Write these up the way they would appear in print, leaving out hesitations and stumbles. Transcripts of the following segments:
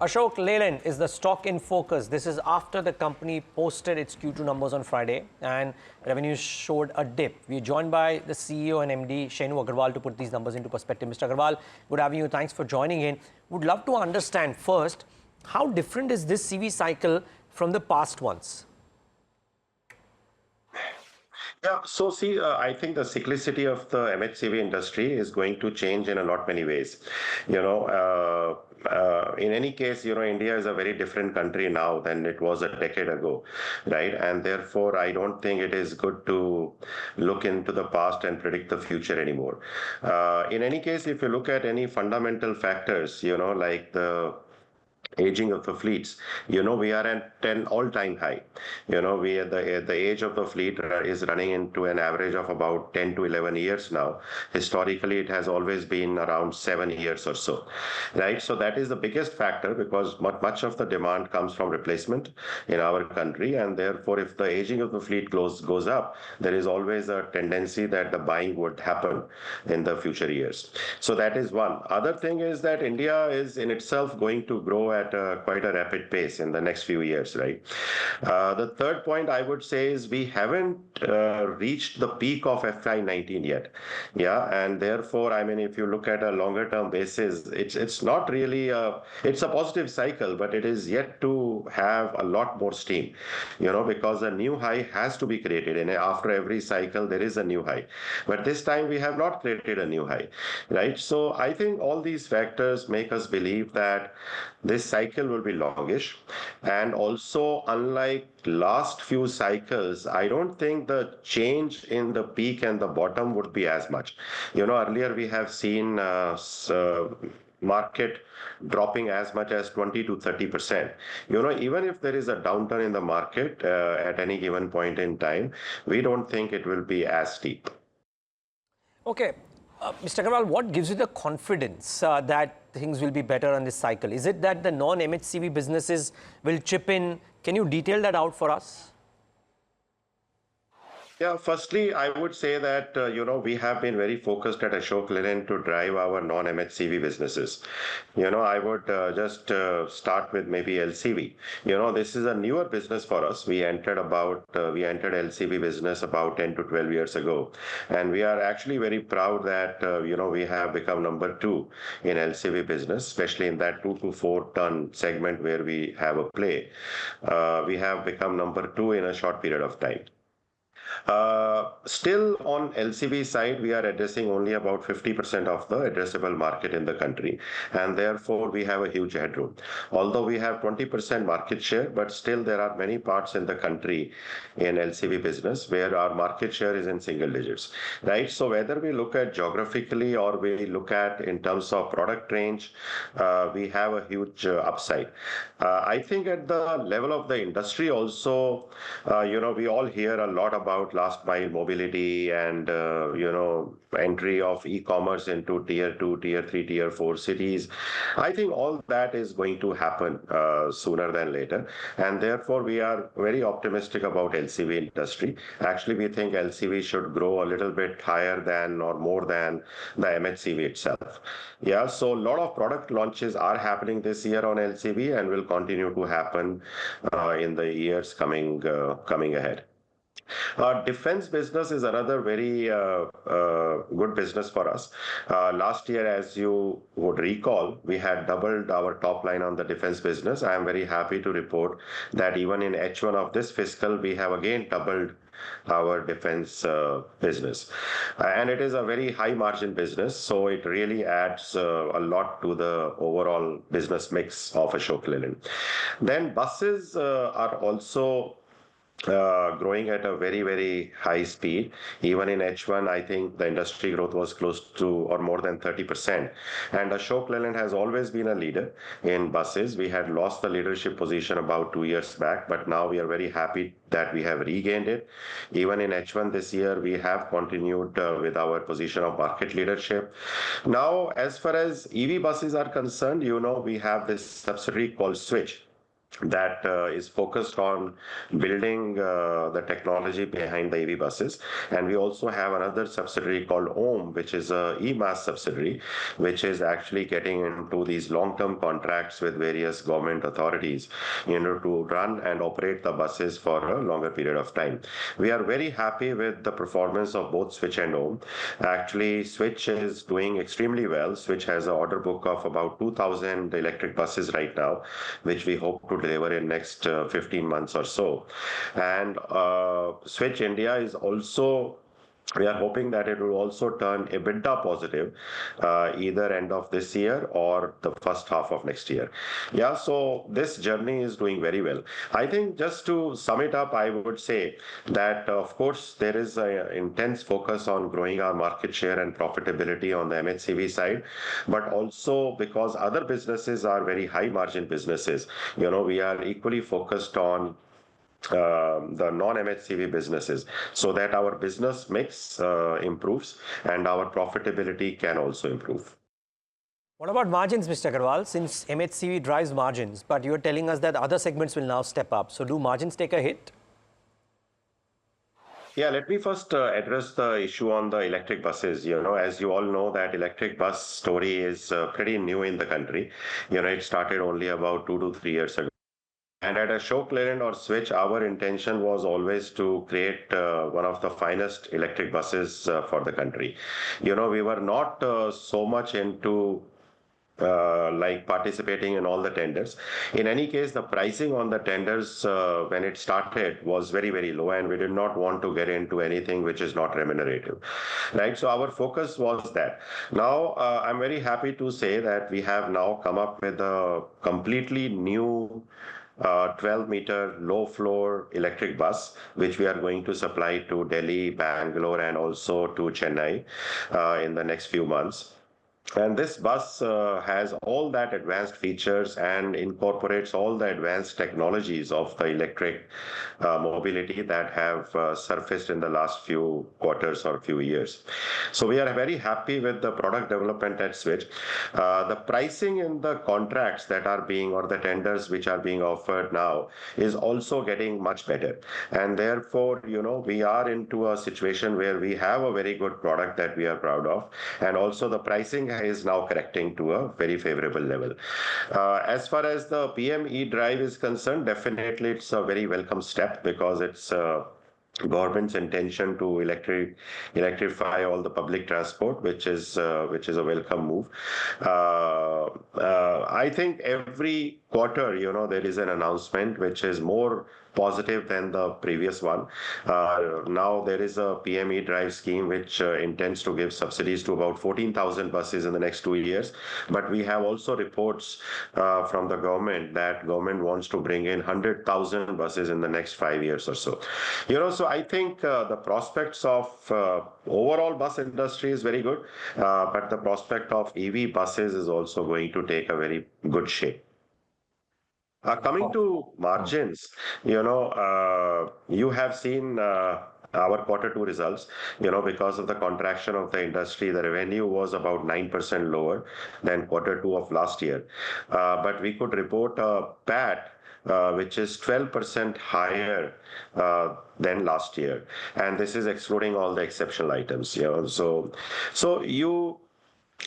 Ashok Leyland is the stock in focus. This is after the company posted its Q2 numbers on Friday and revenues showed a dip. We are joined by the CEO and MD, Shenu Agarwal, to put these numbers into perspective. Mr. Agarwal, good having you. Thanks for joining in. Would love to understand first, how different is this CV cycle from the past ones? Yeah, so see, I think the cyclicity of the MHCV industry is going to change in a lot many ways. In any case, India is a very different country now than it was a decade ago, right? And therefore, I don't think it is good to look into the past and predict the future anymore. In any case, if you look at any fundamental factors, like the aging of the fleets, we are at an all-time high. We at the age of the fleet is running into an average of about 10 to 11 years now. Historically, it has always been around 7 years or so, right? So that is the biggest factor, because much of the demand comes from replacement in our country, and therefore if the aging of the fleet goes up, there is always a tendency that the buying would happen in the future years. So that is one. Other thing is that India is in itself going to grow at quite a rapid pace in the next few years, right? The third point I would say is we haven't reached the peak of FY19 yet. Yeah, and therefore, I mean, if you look at a longer term basis, it's not really it's a positive cycle, but it is yet to have a lot more steam, because a new high has to be created, and after every cycle there is a new high. But this time we have not created a new high, right? So I think all these factors make us believe that this cycle will be longish, and also, unlike last few cycles, I don't think the change in the peak and the bottom would be as much. Earlier we have seen market dropping as much as 20 to 30%. Even if there is a downturn in the market at any given point in time, we don't think it will be as steep. Okay. Mr. Agarwal, what gives you the confidence that things will be better on this cycle? Is it that the non-MHCV businesses will chip in? Can you detail that out for us? Yeah, firstly, I would say that, we have been very focused at Ashok Leyland to drive our non-MHCV businesses. I would just start with maybe LCV. This is a newer business for us. We entered LCV business about 10 to 12 years ago. And we are actually very proud that, we have become number 2 in LCV business, especially in that 2 to 4 ton segment where we have a play. We have become number 2 in a short period of time. Still on LCV side, we are addressing only about 50% of the addressable market in the country, and therefore we have a huge headroom. Although we have 20% market share, but still there are many parts in the country in LCV business where our market share is in single digits, right? So whether we look at geographically or we look at in terms of product range, we have a huge upside. I think at the level of the industry also, we all hear a lot about last mile mobility and entry of e-commerce into tier 2, tier 3, tier 4 cities. I think all that is going to happen sooner than later, and therefore we are very optimistic about LCV industry. Actually, we think LCV should grow a little bit higher than or more than the MHCV itself. Yeah, so a lot of product launches are happening this year on LCV and will continue to happen in the years coming ahead. Defense business is another very good business for us. Last year, as you would recall, we had doubled our top line on the defense business. I am very happy to report that even in H1 of this fiscal, we have again doubled our defense business. And it is a very high margin business, so it really adds a lot to the overall business mix of Ashok Leyland. Then buses are also growing at a very, very high speed. Even in H1, I think the industry growth was close to or more than 30%. And Ashok Leyland has always been a leader in buses. We had lost the leadership position about 2 years back, but now we are very happy that we have regained it. Even in H1 this year, we have continued with our position of market leadership. Now, as far as EV buses are concerned, we have this subsidiary called Switch. that is focused on building the technology behind the EV buses. And we also have another subsidiary called OM, which is a e-mass subsidiary, which is actually getting into these long-term contracts with various government authorities, to run and operate the buses for a longer period of time. We are very happy with the performance of both Switch and OM. Actually, Switch is doing extremely well. Switch has an order book of about 2,000 electric buses right now, which we hope to deliver in next 15 months or so. And Switch India is also, we are hoping that it will also turn Ebitda positive either end of this year or the first half of next year. Yeah, so this journey is doing very well. I think just to sum it up, I would say that of course there is an intense focus on growing our market share and profitability on the MHCV side, but also because other businesses are very high margin businesses, we are equally focused on the non-MHCV businesses so that our business mix improves and our profitability can also improve. What about margins, Mr. Agarwal? Since MHCV drives margins, but you're telling us that other segments will now step up. So do margins take a hit? Yeah, let me first address the issue on the electric buses. As you all know, that electric bus story is pretty new in the country. It started only about 2 to 3 years ago. And at Ashok Leyland or Switch, our intention was always to create one of the finest electric buses for the country. We were not so much into like participating in all the tenders. In any case, the pricing on the tenders when it started was very, very low, and we did not want to get into anything which is not remunerative, right? So our focus was that. Now, I'm very happy to say that we have now come up with a completely new 12-meter low-floor electric bus, which we are going to supply to Delhi, Bangalore, and also to Chennai in the next few months. And this bus has all that advanced features and incorporates all the advanced technologies of the electric mobility that have surfaced in the last few quarters or few years. So we are very happy with the product development at Switch. The pricing in the contracts that are being, or the tenders which are being offered now, is also getting much better. And therefore, we are into a situation where we have a very good product that we are proud of. And also the pricing is now correcting to a very favorable level. As far as the PM e-drive is concerned, definitely it's a very welcome step because it's government's intention to electrify all the public transport, which is a welcome move. I think every quarter, there is an announcement which is more positive than the previous one. Now there is a PME drive scheme which intends to give subsidies to about 14,000 buses in the next 2 years. But we have also reports from the government that government wants to bring in 100,000 buses in the next 5 years or so. So I think the prospects of overall bus industry is very good, but the prospect of EV buses is also going to take a very good shape. Coming to margins, you have seen our Q2 results. Because of the contraction of the industry, the revenue was about 9% lower than Q2 of last year. But we could report a PAT which is 12% higher than last year. And this is excluding all the exceptional items. So you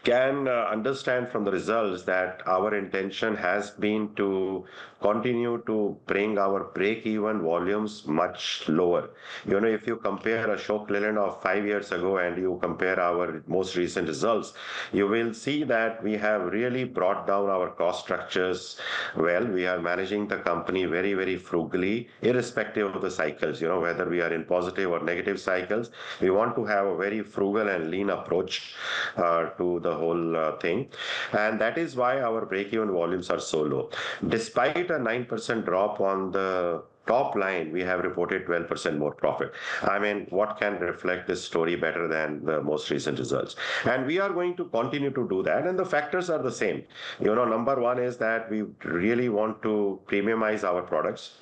can understand from the results that our intention has been to continue to bring our break-even volumes much lower. If you compare Ashok Leyland of 5 years ago and you compare our most recent results, you will see that we have really brought down our cost structures well. We are managing the company very, very frugally, irrespective of the cycles, whether we are in positive or negative cycles. We want to have a very frugal and lean approach to the whole thing. And that is why our break-even volumes are so low. Despite a 9% drop on the top line, we have reported 12% more profit. I mean, what can reflect this story better than the most recent results? And we are going to continue to do that. And the factors are the same. Number one is that we really want to premiumize our products.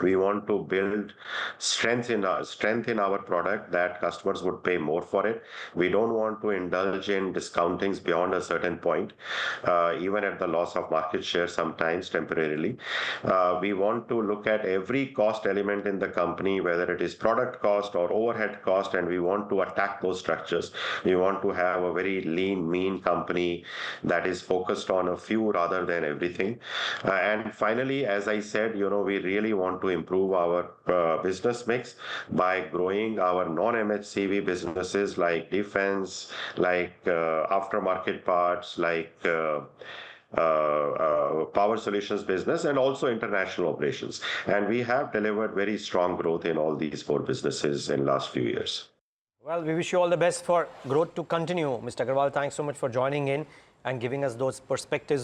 We want to build strength in our product that customers would pay more for it. We don't want to indulge in discountings beyond a certain point, even at the loss of market share sometimes temporarily. We want to look at every cost element in the company, whether it is product cost or overhead cost, and we want to attack those structures. We want to have a very lean, mean company that is focused on a few rather than everything. And finally, as I said, we really want to improve our business mix by growing our non-MHCV businesses like defense, like aftermarket parts, like power solutions business, and also international operations. And we have delivered very strong growth in all these four businesses in last few years. Well, we wish you all the best for growth to continue. Mr. Agarwal, thanks so much for joining in and giving us those perspectives.